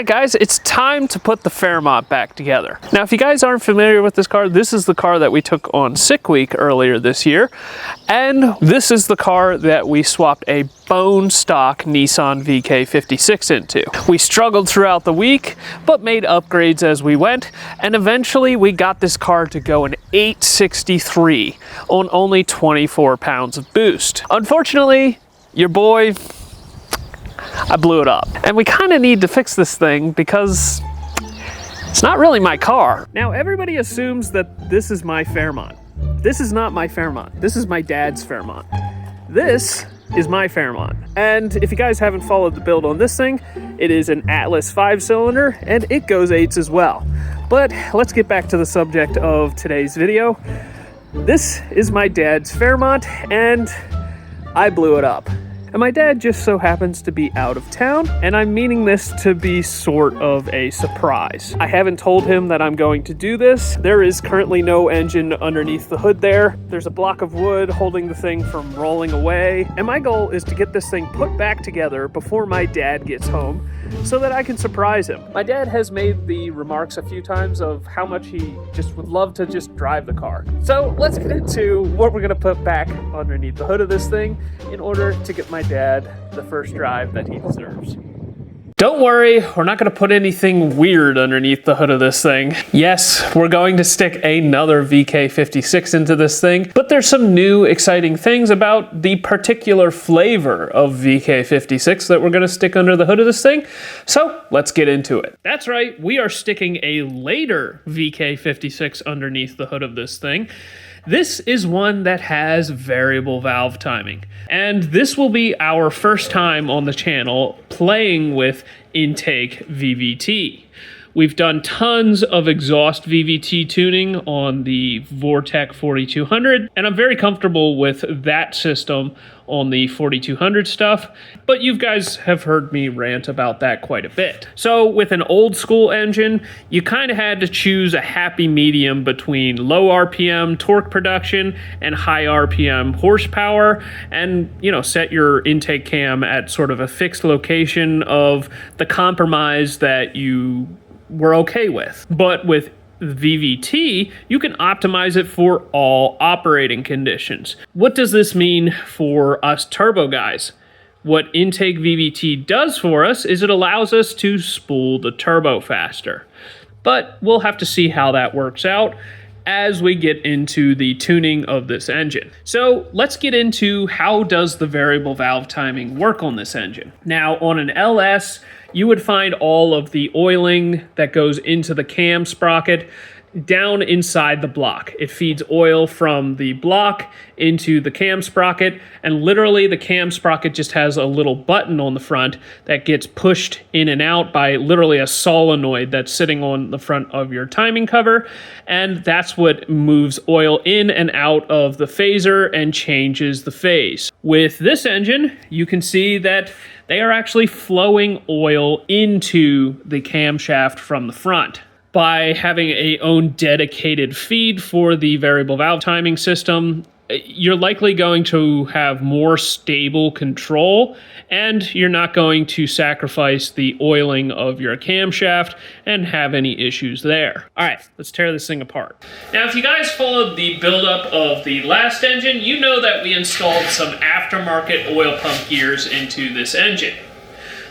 Alright guys, it's time to put the Fairmont back together. Now if you guys aren't familiar with this car, this is the car that we took on Sick Week earlier this year. And this is the car that we swapped a bone stock Nissan VK56 into. We struggled throughout the week, but made upgrades as we went, and eventually we got this car to go an 863 on only 24 pounds of boost. Unfortunately, your boy, I blew it up. And we kind of need to fix this thing because it's not really my car. Now everybody assumes that this is my Fairmont. This is not my Fairmont. This is my dad's Fairmont. This is my Fairmont. And if you guys haven't followed the build on this thing, it is an Atlas 5-cylinder and it goes 8s as well. But let's get back to the subject of today's video. This is my dad's Fairmont and I blew it up. And my dad just so happens to be out of town, and I'm meaning this to be sort of a surprise. I haven't told him that I'm going to do this. There is currently no engine underneath the hood there. There's a block of wood holding the thing from rolling away, and my goal is to get this thing put back together before my dad gets home so that I can surprise him. My dad has made the remarks a few times of how much he just would love to just drive the car. So let's get into what we're gonna put back underneath the hood of this thing in order to get my dad the first drive that he deserves. Don't worry, we're not gonna put anything weird underneath the hood of this thing. Yes, we're going to stick another VK56 into this thing, but there's some new exciting things about the particular flavor of VK56 that we're gonna stick under the hood of this thing. So let's get into it. That's right, we are sticking a later VK56 underneath the hood of this thing. This is one that has variable valve timing, and this will be our first time on the channel playing with intake VVT. We've done tons of exhaust VVT tuning on the Vortec 4200, and I'm very comfortable with that system on the 4200 stuff, but you guys have heard me rant about that quite a bit. So with an old school engine, you kind of had to choose a happy medium between low RPM torque production and high RPM horsepower, and set your intake cam at sort of a fixed location of the compromise that you were okay with. But with VVT, you can optimize it for all operating conditions. What does this mean for us turbo guys? What intake VVT does for us is it allows us to spool the turbo faster. But we'll have to see how that works out as we get into the tuning of this engine. So let's get into how does the variable valve timing work on this engine. Now on an LS, you would find all of the oiling that goes into the cam sprocket down inside the block. It feeds oil from the block into the cam sprocket, and literally the cam sprocket just has a little button on the front that gets pushed in and out by literally a solenoid that's sitting on the front of your timing cover, and that's what moves oil in and out of the phaser and changes the phase. With this engine, you can see that they are actually flowing oil into the camshaft from the front. By having a own dedicated feed for the variable valve timing system, you're likely going to have more stable control, and you're not going to sacrifice the oiling of your camshaft and have any issues there. All right, let's tear this thing apart. Now, if you guys followed the buildup of the last engine, you know that we installed some aftermarket oil pump gears into this engine.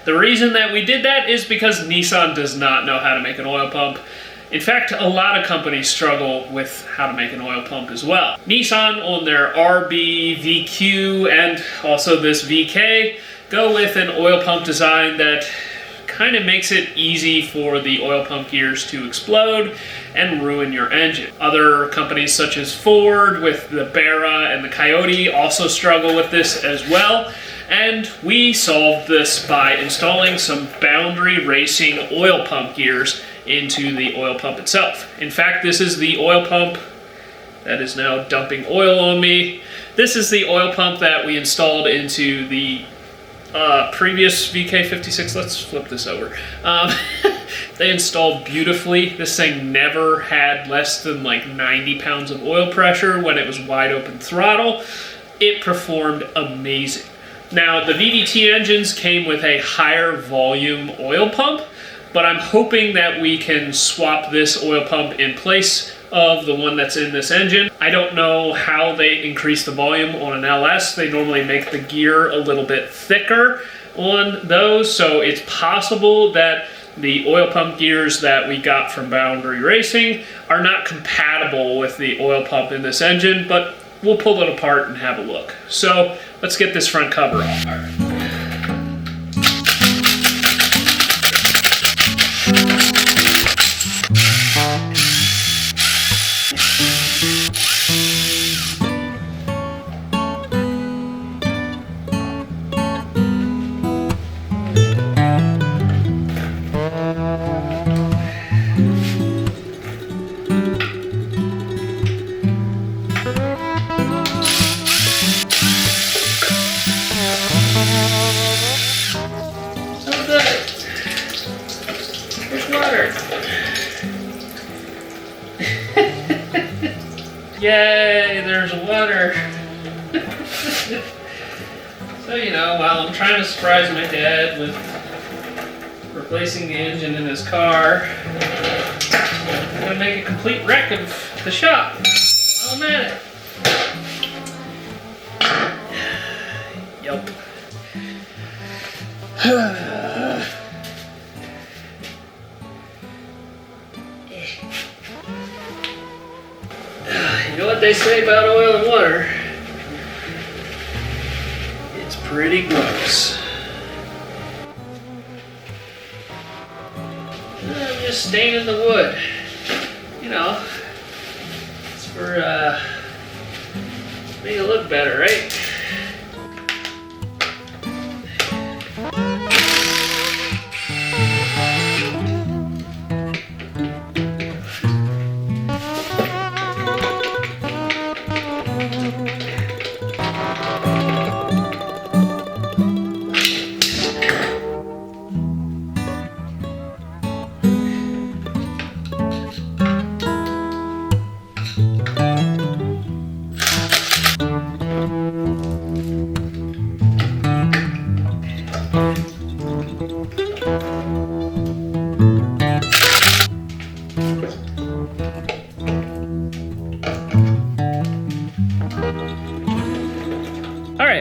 The reason that we did that is because Nissan does not know how to make an oil pump. In fact, a lot of companies struggle with how to make an oil pump as well. Nissan on their RB, VQ, and also this VK go with an oil pump design that kind of makes it easy for the oil pump gears to explode and ruin your engine. Other companies such as Ford with the Barra and the Coyote also struggle with this as well. And we solved this by installing some boundary racing oil pump gears into the oil pump itself. In fact, this is the oil pump that is now dumping oil on me. This is the oil pump that we installed into the previous VK56. Let's flip this over. They installed beautifully. This thing never had less than like 90 pounds of oil pressure when it was wide open throttle. It performed amazing. Now, the VVT engines came with a higher volume oil pump, but I'm hoping that we can swap this oil pump in place of the one that's in this engine. I don't know how they increase the volume on an LS. They normally make the gear a little bit thicker on those, so it's possible that the oil pump gears that we got from Boundary Racing are not compatible with the oil pump in this engine, but we'll pull it apart and have a look. So let's get this front cover off. All right. Yay, there's water. So, you know, while I'm trying to surprise my dad with replacing the engine in his car, I'm gonna make a complete wreck of the shop while I'm at it. Yup. You know what they say about oil and water? It's pretty gross. I'm just staining the wood. You know, it's for make it look better, right?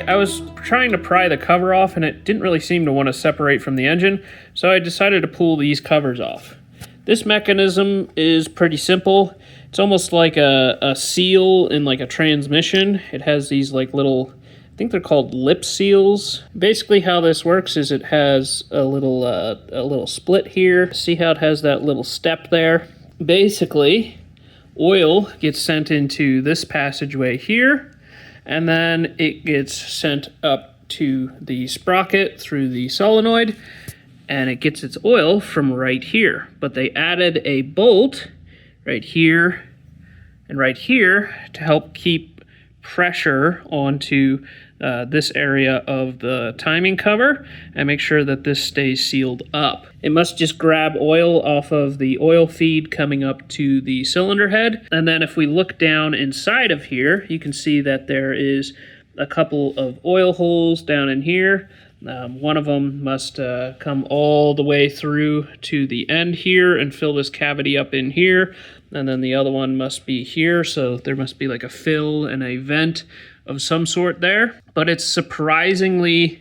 I was trying to pry the cover off and it didn't really seem to want to separate from the engine, so I decided to pull these covers off. This mechanism is pretty simple. It's almost like a seal in like a transmission. It has these like little, I think they're called lip seals. Basically how this works is it has a little split here. See how it has that little step there? Basically, oil gets sent into this passageway here, and then it gets sent up to the sprocket through the solenoid, and it gets its oil from right here. But they added a bolt right here and right here to help keep pressure onto this area of the timing cover and make sure that this stays sealed up. It must just grab oil off of the oil feed coming up to the cylinder head. And then if we look down inside of here, you can see that there is a couple of oil holes down in here. One of them must come all the way through to the end here and fill this cavity up in here. And then the other one must be here, so there must be like a fill and a vent of some sort there. But it's a surprisingly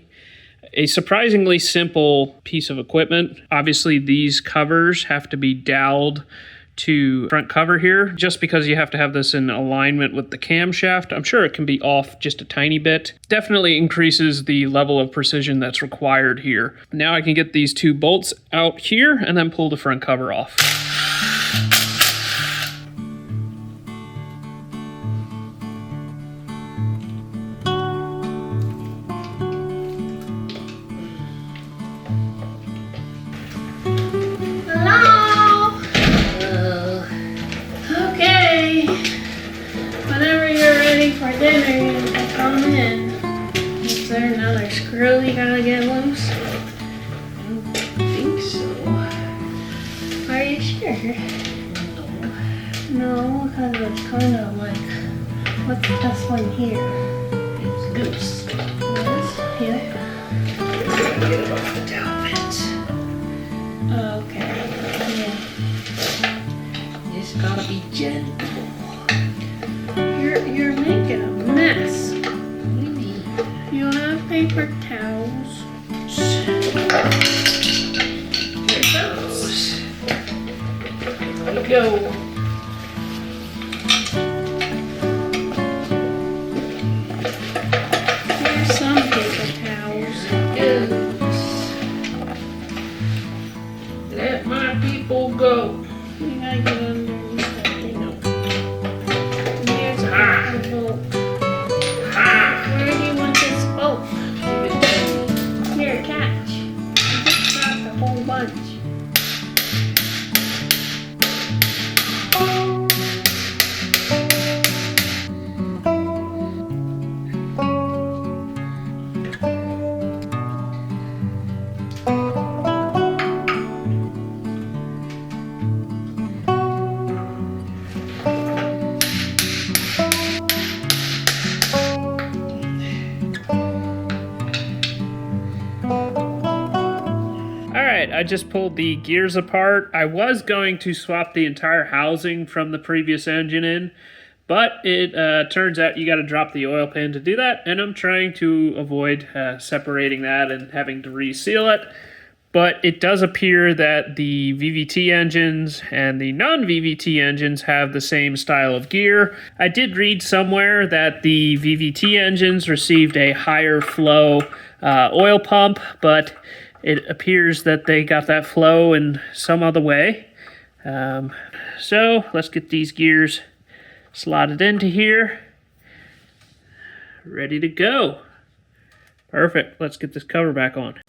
simple piece of equipment. Obviously, these covers have to be doweled to front cover here, just because you have to have this in alignment with the camshaft. I'm sure it can be off just a tiny bit. Definitely increases the level of precision that's required here. Now I can get these two bolts out here and then pull the front cover off. For dinner, you can come in. Is there another screw you gotta get loose? I don't think so. Are you sure? No, because it's kind of like, what's this one here? It's loose. This? Here? Get it off the dowel vent. Okay. Just gotta be gentle. You're making a mess. You have paper towels. Here it goes. There we go. Here's some paper towels. Let my people go. You gotta get underneath that thing. Here's a paper bolt. Where do you want this bolt? Here, catch. I just dropped a whole bunch. I just pulled the gears apart. I was going to swap the entire housing from the previous engine in, but it turns out you got to drop the oil pan to do that, and I'm trying to avoid separating that and having to reseal it. But it does appear that the VVT engines and the non-VVT engines have the same style of gear. I did read somewhere that the VVT engines received a higher flow oil pump, but it appears that they got that flow in some other way. So let's get these gears slotted into here. Ready to go. Perfect. Let's get this cover back on.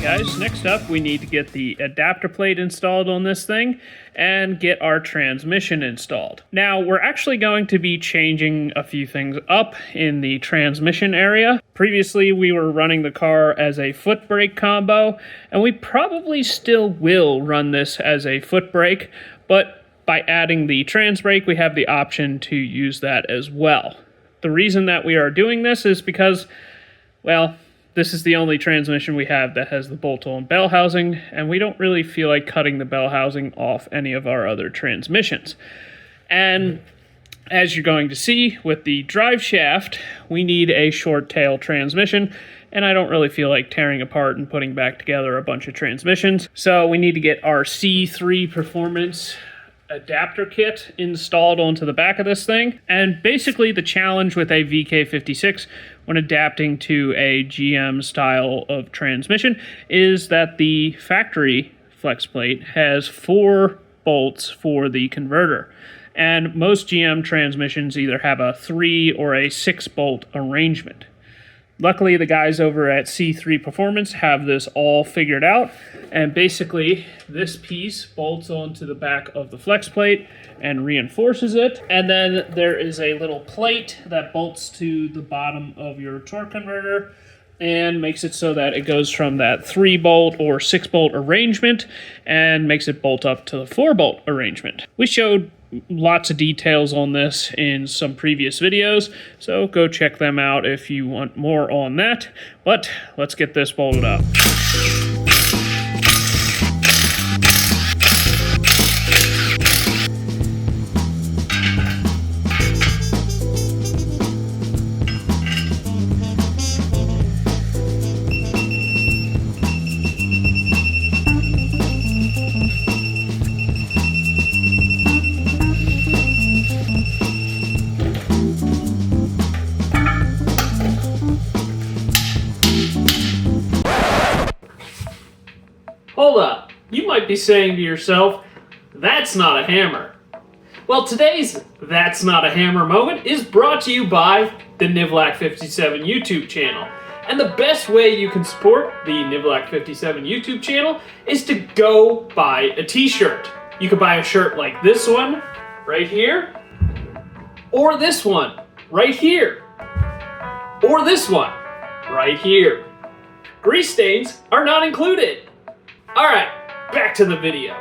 Guys, next up we need to get the adapter plate installed on this thing and get our transmission installed. Now we're actually going to be changing a few things up in the transmission area. Previously we were running the car as a foot brake combo, and we probably still will run this as a foot brake, but by adding the trans brake we have the option to use that as well. The reason that we are doing this is because, well, this is the only transmission we have that has the bolt-on bell housing, and we don't really feel like cutting the bell housing off any of our other transmissions. And as you're going to see with the drive shaft, we need a short tail transmission, and I don't really feel like tearing apart and putting back together a bunch of transmissions. So we need to get our C3 Performance adapter kit installed onto the back of this thing. And basically the challenge with a VK56 when adapting to a GM style of transmission is that the factory flex plate has 4 bolts for the converter, and most GM transmissions either have a 3 or a 6 bolt arrangement. Luckily, the guys over at C3 Performance have this all figured out, and basically this piece bolts onto the back of the flex plate and reinforces it, and then there is a little plate that bolts to the bottom of your torque converter and makes it so that it goes from that 3 bolt or 6 bolt arrangement and makes it bolt up to the 4 bolt arrangement. We showed lots of details on this in some previous videos, so go check them out if you want more on that. But let's get this bolted up. Hold up, you might be saying to yourself, that's not a hammer. Well, today's That's Not a Hammer moment is brought to you by the VK57 YouTube channel. And the best way you can support the VK57 YouTube channel is to go buy a t-shirt. You could buy a shirt like this one, right here, or this one, right here, or this one, right here. Grease stains are not included. All right, back to the video.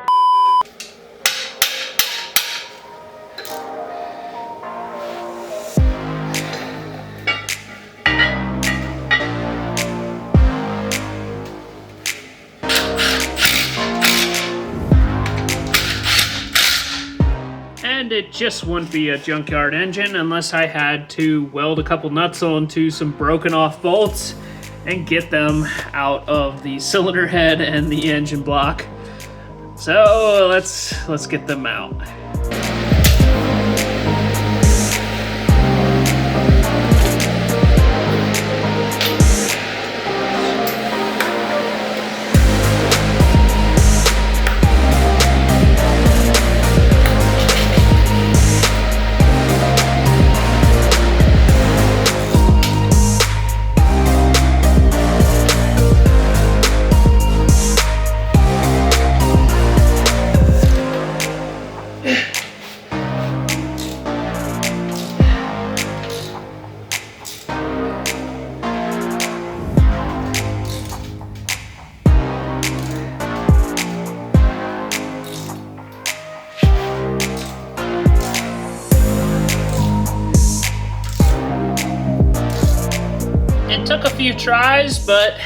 And it just wouldn't be a junkyard engine unless I had to weld a couple nuts onto some broken off bolts and get them out of the cylinder head and the engine block. So let's get them out. It took a few tries, but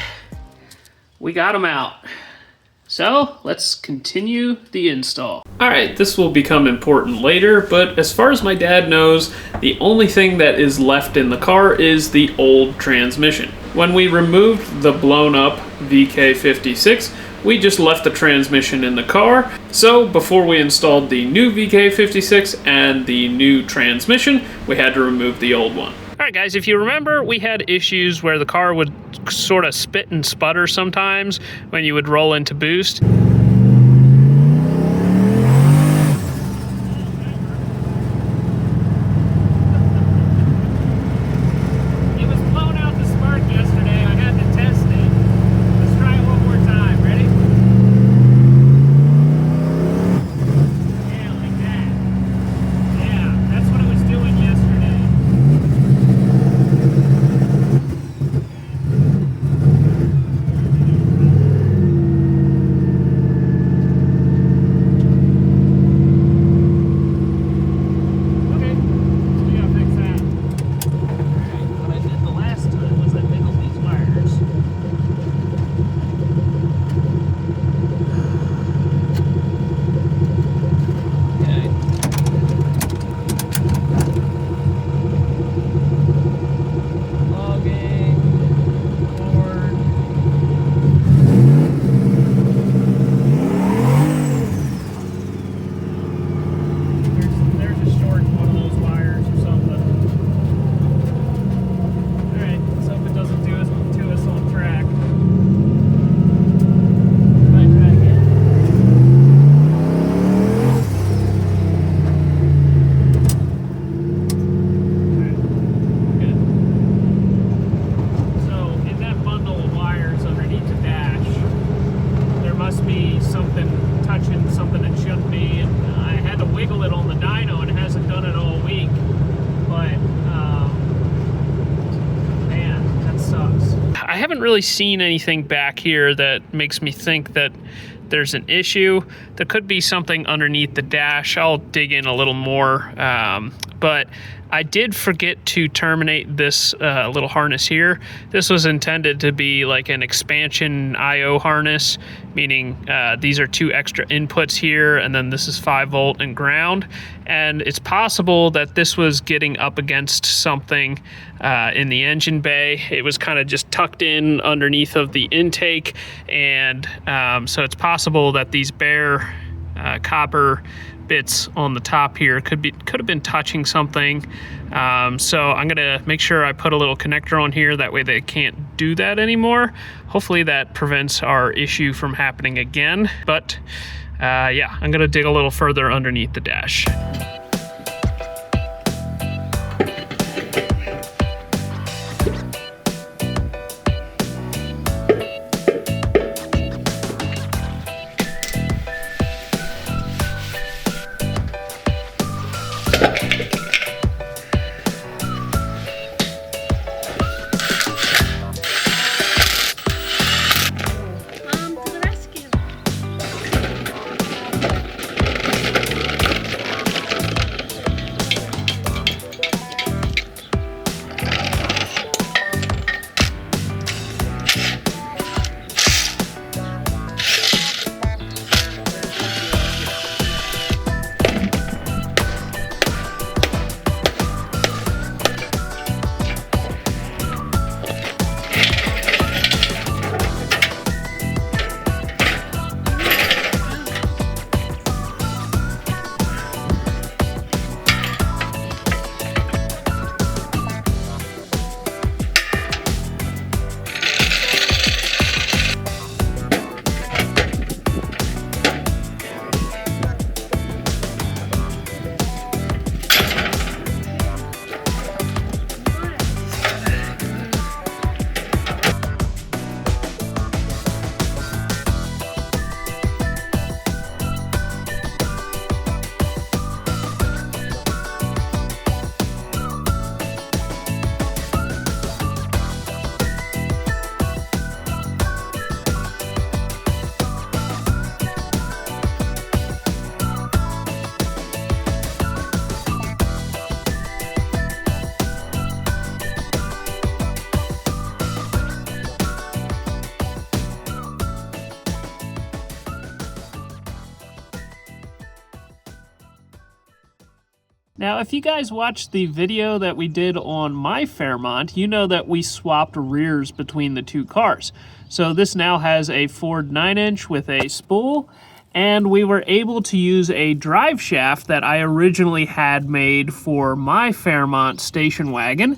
we got them out. So let's continue the install. All right, this will become important later, but as far as my dad knows, the only thing that is left in the car is the old transmission. When we removed the blown up VK56, we just left the transmission in the car. So before we installed the new VK56 and the new transmission, we had to remove the old one. All right, guys, if you remember, we had issues where the car would sort of spit and sputter sometimes when you would roll into boost. I haven't really seen anything back here that makes me think that there's an issue. There could be something underneath the dash. I'll dig in a little more, but I did forget to terminate this little harness here. This was intended to be like an expansion IO harness, meaning these are 2 extra inputs here, and then this is 5 volt and ground. And it's possible that this was getting up against something in the engine bay. It was kind of just tucked in underneath of the intake, and so it's possible that these bare copper bits on the top here could have been touching something. So I'm gonna make sure I put a little connector on here, that way they can't do that anymore. Hopefully that prevents our issue from happening again. But yeah, I'm gonna dig a little further underneath the dash. Now, if you guys watched the video that we did on my Fairmont, you know that we swapped rears between the two cars. So this now has a Ford 9-inch with a spool, and we were able to use a drive shaft that I originally had made for my Fairmont station wagon,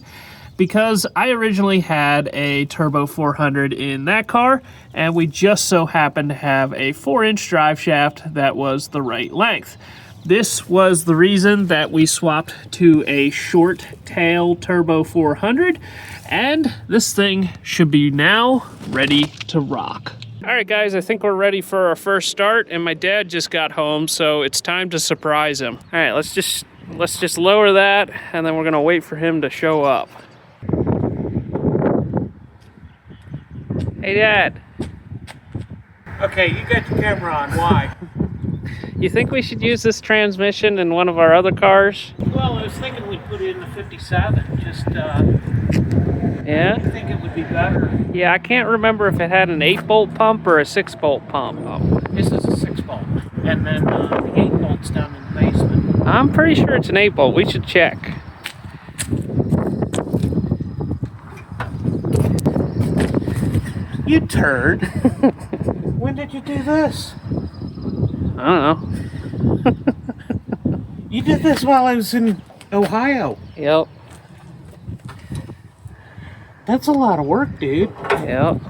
because I originally had a Turbo 400 in that car, and we just so happened to have a 4-inch drive shaft that was the right length. This was the reason that we swapped to a short tail Turbo 400, and this thing should be now ready to rock. All right, guys, I think we're ready for our first start, and my dad just got home, so it's time to surprise him. All right, let's just lower that, and then we're gonna wait for him to show up. Hey, Dad. Okay, you got your camera on. Why? You think we should use this transmission in one of our other cars? Well, I was thinking we'd put it in the 57. Just, Yeah? I think it would be better. Yeah, I can't remember if it had an 8-bolt pump or a 6-bolt pump. This is a 6-bolt. And then the 8-bolt's down in the basement. I'm pretty sure it's an 8-bolt. We should check. You turd. When did you do this? I don't know. You did this while I was in Ohio. Yep. That's a lot of work, dude. Yep.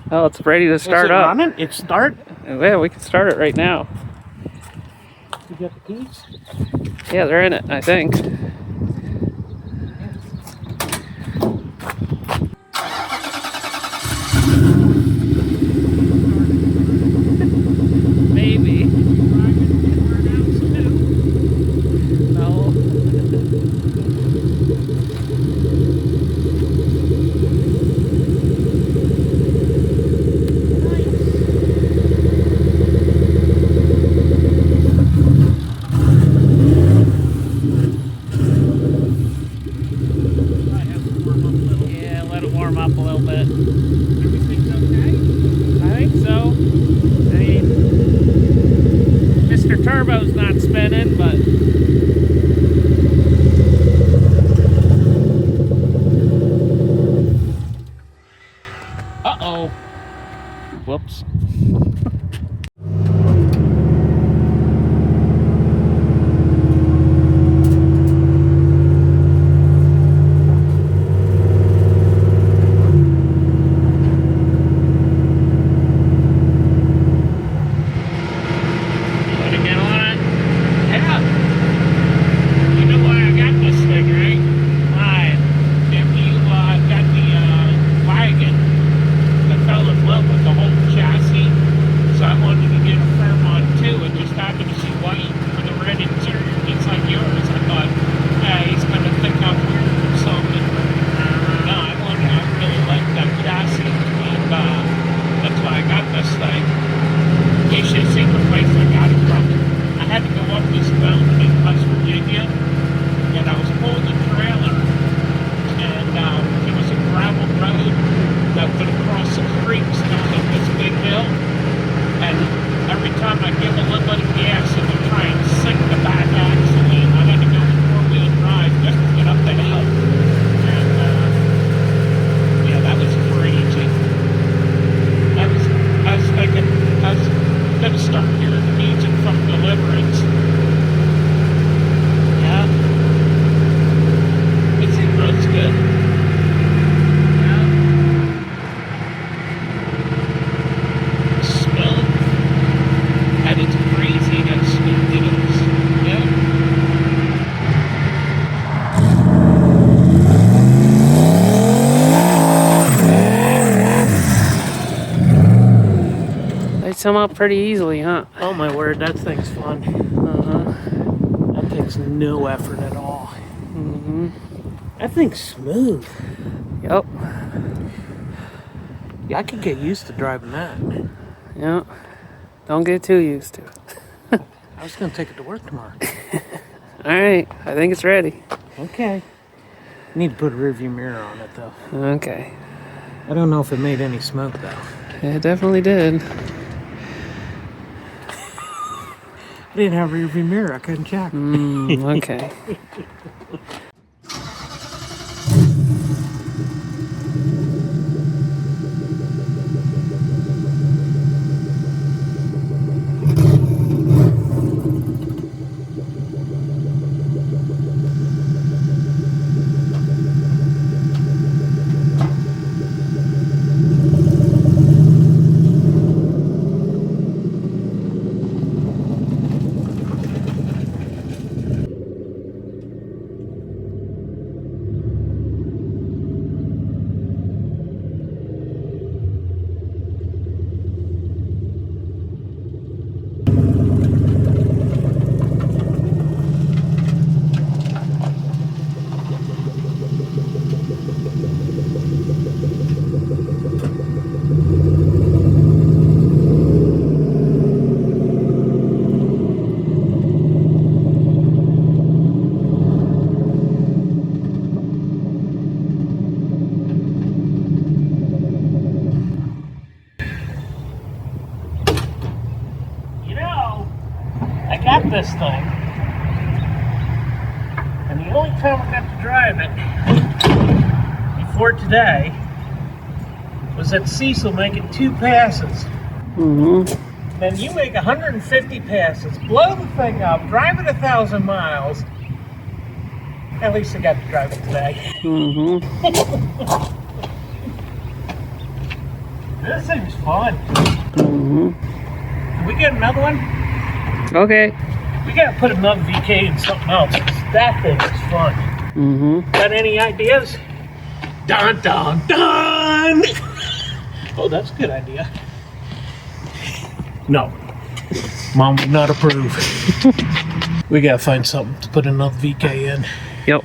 Oh, it's ready to start Is it up. running? It's start? Yeah, we can start it right now. You got the keys? Yeah, they're in it, I think. Maybe. No. Yeah, let it warm up a little bit. Everything's okay? I think so. I mean, Mr. Turbo's not spinning, but Uh-oh. whoops. Come up pretty easily, huh? Oh my word, that thing's fun. That takes no effort at all. That thing's smooth. Yep. Yeah, I could get used to driving that. Yep. Don't get too used to it. I was gonna take it to work tomorrow. Alright, I think it's ready. Okay. Need to put a rearview mirror on it though. Okay. I don't know if it made any smoke though. It definitely did. I didn't have a rearview mirror. I couldn't check. Okay. I got this thing, and the only time I got to drive it before today was at Cecil making 2 passes. And you make 150 passes, blow the thing up, drive it 1,000 miles. At least I got to drive it today. This thing's fun. Can we get another one? Okay. We gotta put another VK in something else. 'Cause that thing is fun. Got any ideas? Dun dun dun! Oh, that's a good idea. No. Mom would not approve. We gotta find something to put another VK in. Yep.